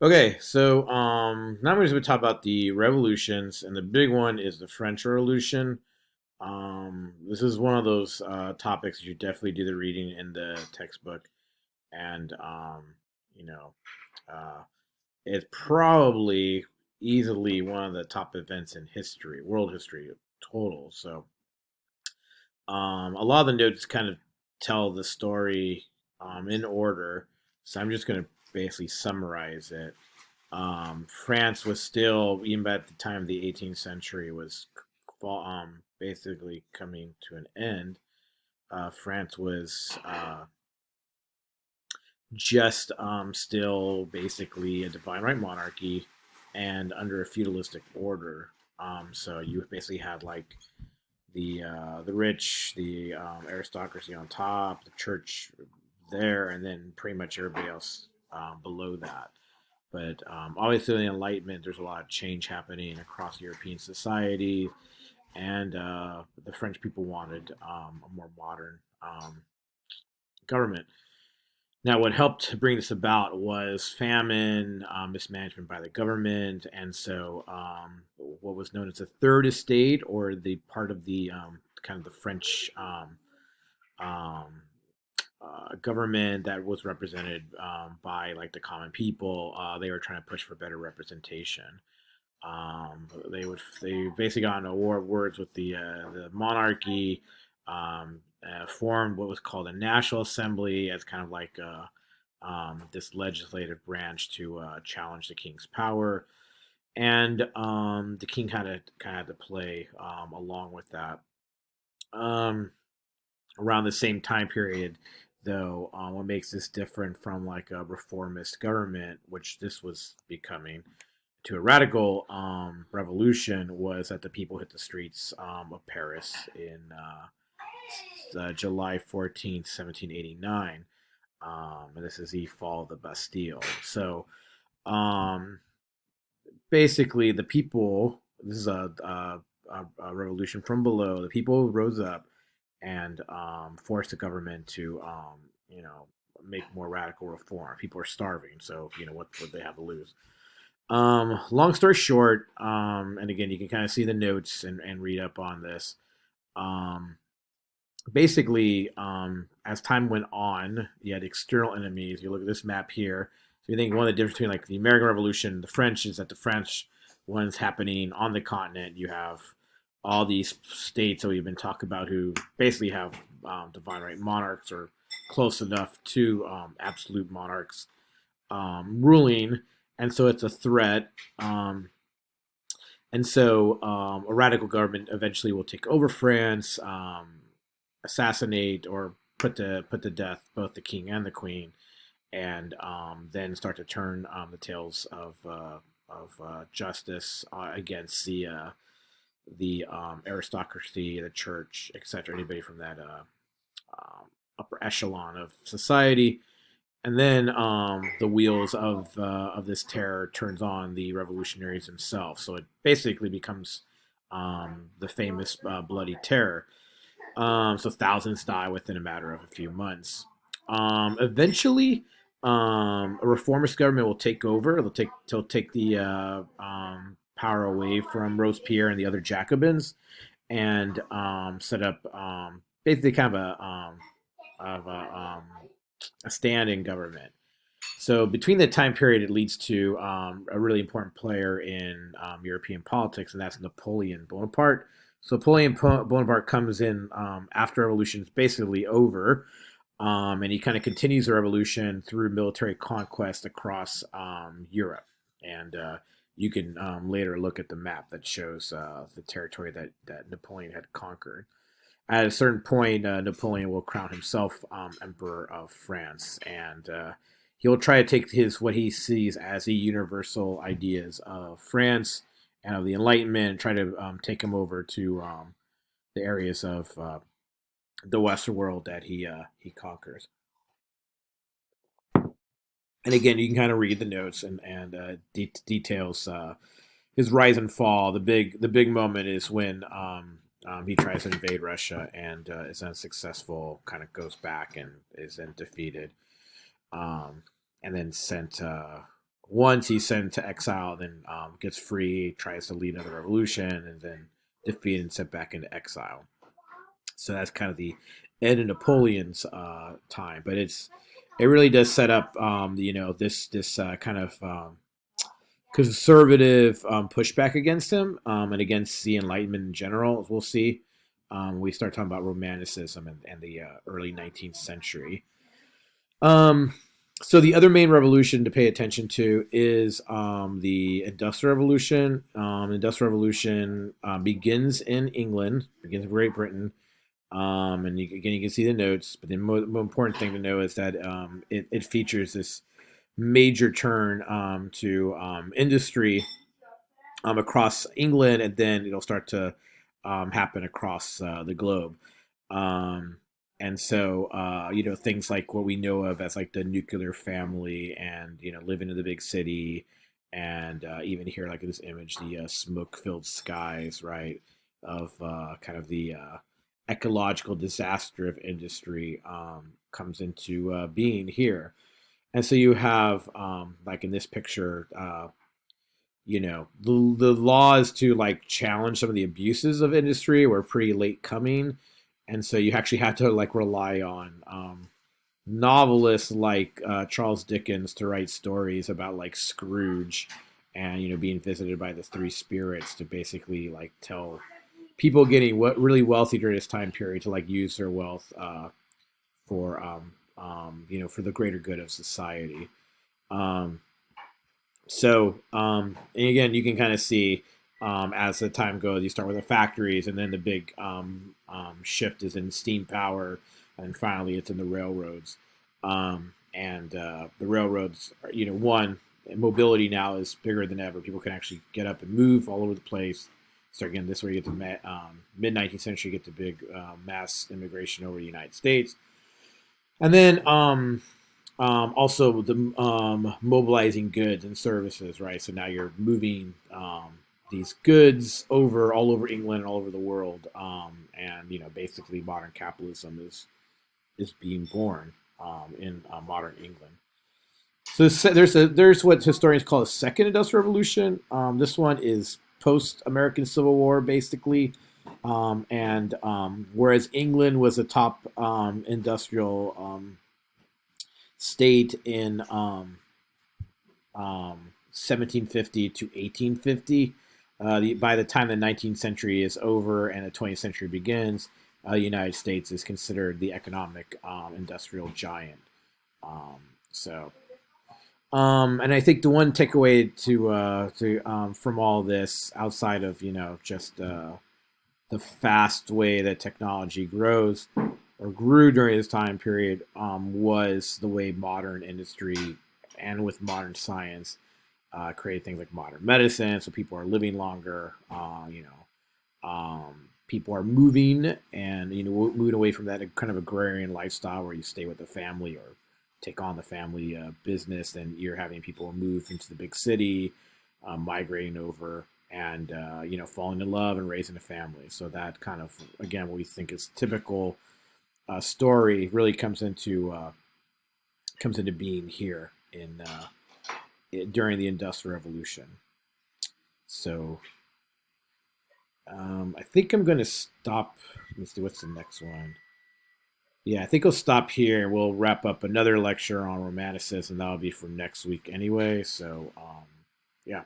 Okay, so now I'm going to talk about the revolutions, and the big one is the French Revolution. This is one of those topics you definitely do the reading in the textbook, and you know, uh, it's probably easily one of the top events in history, world history total. So, a lot of the notes kind of tell the story in order. So I'm just going to basically summarize it. France was still, even at the time of the 18th century, was basically coming to an end. France was just still basically a divine right monarchy and under a feudalistic order. So you basically had like the rich, the aristocracy on top, the church there, and then pretty much everybody else below that. But obviously, the Enlightenment, there's a lot of change happening across European society, and the French people wanted a more modern government. Now, what helped bring this about was famine, mismanagement by the government, and so what was known as the Third Estate, or the part of the kind of the French um, government that was represented by like the common people. They were trying to push for better representation. They basically got into words with the monarchy, formed what was called a National Assembly as kind of like this legislative branch to challenge the king's power, and the king had to kind of had to play along with that. Um, Around the same time period, though, what makes this different from like a reformist government, which this was becoming, to a radical revolution, was that the people hit the streets of Paris in July 14th, 1789. And this is the fall of the Bastille. So um, basically, the people, this is a revolution from below, the people rose up and forced the government to, make more radical reform. People are starving, so what would they have to lose? Long story short, and again, you can kind of see the notes and read up on this. Um, Basically, as time went on, you had external enemies. You look at this map here. So you think one of the difference between like the American Revolution and the French is that the French one's happening on the continent. You have all these states that we've been talking about who basically have divine right monarchs or close enough to absolute monarchs ruling, and so it's a threat. And so a radical government eventually will take over France, assassinate or put to death both the king and the queen, and then start to turn the tails of justice against the aristocracy, the church, etc. Anybody from that upper echelon of society. And then the wheels of this terror turns on the revolutionaries themselves. So it basically becomes the famous Bloody Terror. So thousands die within a matter of a few months. Eventually, a reformist government will take over. They'll take the power away from Robespierre and the other Jacobins, and set up basically kind of a stand-in government. So between the time period, it leads to a really important player in European politics, and that's Napoleon Bonaparte. So Napoleon Bonaparte comes in after revolution is basically over, and he kind of continues the revolution through military conquest across Europe. And you can later look at the map that shows the territory that Napoleon had conquered. At a certain point, Napoleon will crown himself emperor of France, and he'll try to take his what he sees as the universal ideas of France and of the Enlightenment, and try to take them over to the areas of the Western world that he conquers. And again, you can kind of read the notes and details his rise and fall. The big moment is when he tries to invade Russia and is unsuccessful. Kind of goes back and is then defeated, and then sent once he's sent into exile, then gets free, tries to lead another revolution, and then defeated and sent back into exile. So that's kind of the end of Napoleon's time. But it really does set up this kind of conservative pushback against him and against the Enlightenment in general. As we'll see, we start talking about Romanticism and the early 19th century. Um, so the other main revolution to pay attention to is the Industrial Revolution. Industrial Revolution begins in England, begins in Great Britain, and again you can see the notes. But the more important thing to know is that it features this major turn to industry across England, and then it'll start to happen across the globe. Um, and so, things like what we know of as like the nuclear family, and living in the big city, and even here, like in this image, the smoke-filled skies, right, of kind of the ecological disaster of industry comes into being here. And so you have, like in this picture, the laws to like challenge some of the abuses of industry were pretty late coming, and so you actually had to like rely on novelists like Charles Dickens to write stories about like Scrooge, and being visited by the three spirits to basically like tell people getting what really wealthy during this time period to like use their wealth for for the greater good of society. Um, and again, you can kind of see as the time goes, you start with the factories, and then the big shift is in steam power, and finally it's in the railroads. And the railroads, one, mobility now is bigger than ever. People can actually get up and move all over the place. So again, this is where you get the mid 19th century, you get the big mass immigration over the United States. And then also the mobilizing goods and services, right? So now you're moving these goods over all over England and all over the world, and basically modern capitalism is being born in modern England. So there's what historians call a second industrial revolution. This one is post American Civil War, basically. And whereas England was a top industrial state in 1750 to 1850. By the time the 19th century is over and the 20th century begins, the United States is considered the economic industrial giant. So, and I think the one takeaway to from all this, outside of just the fast way that technology grows or grew during this time period, was the way modern industry and with modern science created things like modern medicine. So people are living longer. People are moving, and moving away from that kind of agrarian lifestyle where you stay with the family or take on the family business. And you're having people move into the big city, migrating over, and falling in love and raising a family. So that kind of, again, what we think is typical story really comes into being here in during the Industrial Revolution. So I think I'm going to stop. Let's see, what's the next one? Yeah, I think I'll stop here. We'll wrap up another lecture on Romanticism. That'll be for next week anyway. So yeah.